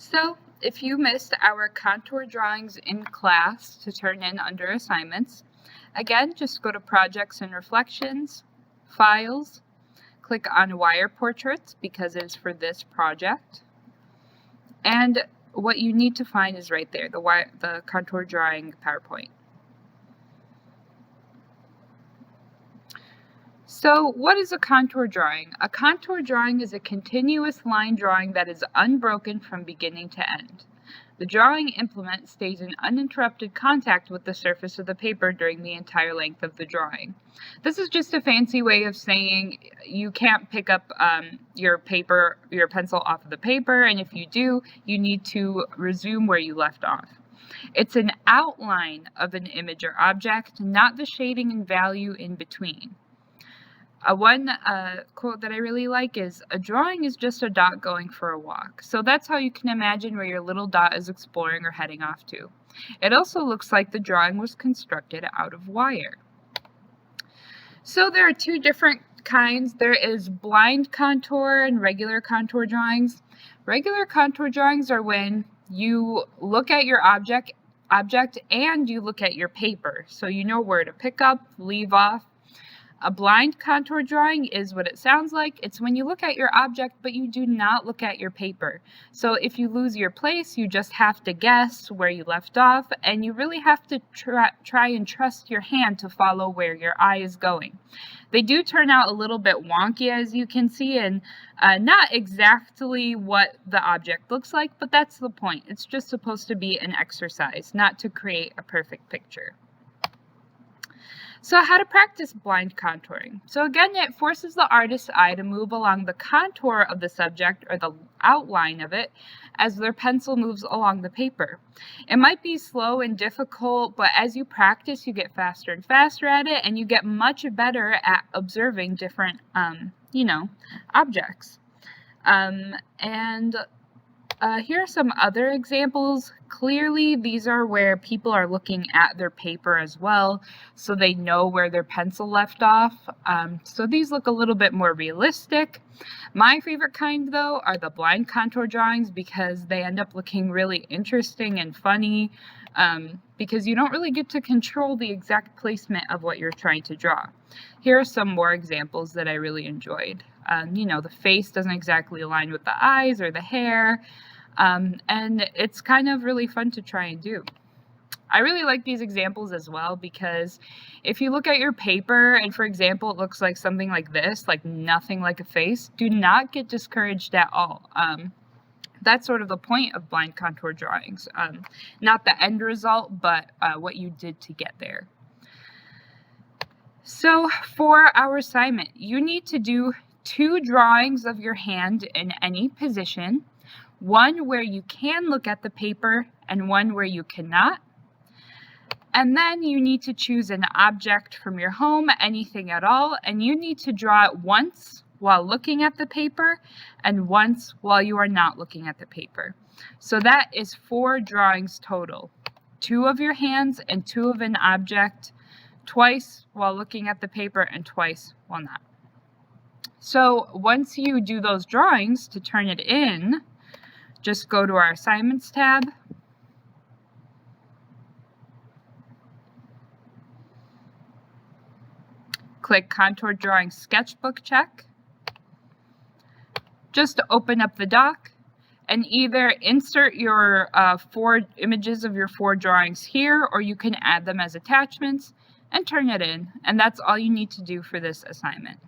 So, if you missed our contour drawings in class to turn in under assignments, again, just go to Projects and Reflections, Files, click on Wire Portraits because it's for this project, and what you need to find is right there, the contour drawing PowerPoint. So what is a contour drawing? A contour drawing is a continuous line drawing that is unbroken from beginning to end. The drawing implement stays in uninterrupted contact with the surface of the paper during the entire length of the drawing. This is just a fancy way of saying you can't pick up your pencil off of the paper, and if you do, you need to resume where you left off. It's an outline of an image or object, not the shading and value in between. One quote that I really like is, "A drawing is just a dot going for a walk." So that's how you can imagine where your little dot is exploring or heading off to. It also looks like the drawing was constructed out of wire. So there are two different kinds. There is blind contour and regular contour drawings. Regular contour drawings are when you look at your object and you look at your paper. So you know where to pick up, leave off. A blind contour drawing is what it sounds like. It's when you look at your object, but you do not look at your paper. So if you lose your place, you just have to guess where you left off, and you really have to try and trust your hand to follow where your eye is going. They do turn out a little bit wonky, as you can see, and not exactly what the object looks like, but that's the point. It's just supposed to be an exercise, not to create a perfect picture. So how to practice blind contouring? So again, it forces the artist's eye to move along the contour of the subject or the outline of it as their pencil moves along the paper. It might be slow and difficult, but as you practice, you get faster and faster at it, and you get much better at observing different, objects. Here are some other examples. Clearly, these are where people are looking at their paper as well, so they know where their pencil left off. So these look a little bit more realistic. My favorite kind, though, are the blind contour drawings because they end up looking really interesting and funny because you don't really get to control the exact placement of what you're trying to draw. Here are some more examples that I really enjoyed. The face doesn't exactly align with the eyes or the hair. And it's kind of really fun to try and do. I really like these examples as well because if you look at your paper and, for example, it looks like something like this, like nothing like a face, do not get discouraged at all. That's sort of the point of blind contour drawings. Not the end result, but what you did to get there. So for our assignment, you need to do 2 drawings of your hand in any position. One where you can look at the paper and one where you cannot. And then you need to choose an object from your home, anything at all, and you need to draw it once while looking at the paper and once while you are not looking at the paper. So that is 4 drawings total. 2 of your hands and 2 of an object, twice while looking at the paper and twice while not. So once you do those drawings, to turn it in, just go to our Assignments tab, click Contour Drawing Sketchbook check, just open up the doc, and either insert your 4 images of your 4 drawings here, or you can add them as attachments and turn it in, and that's all you need to do for this assignment.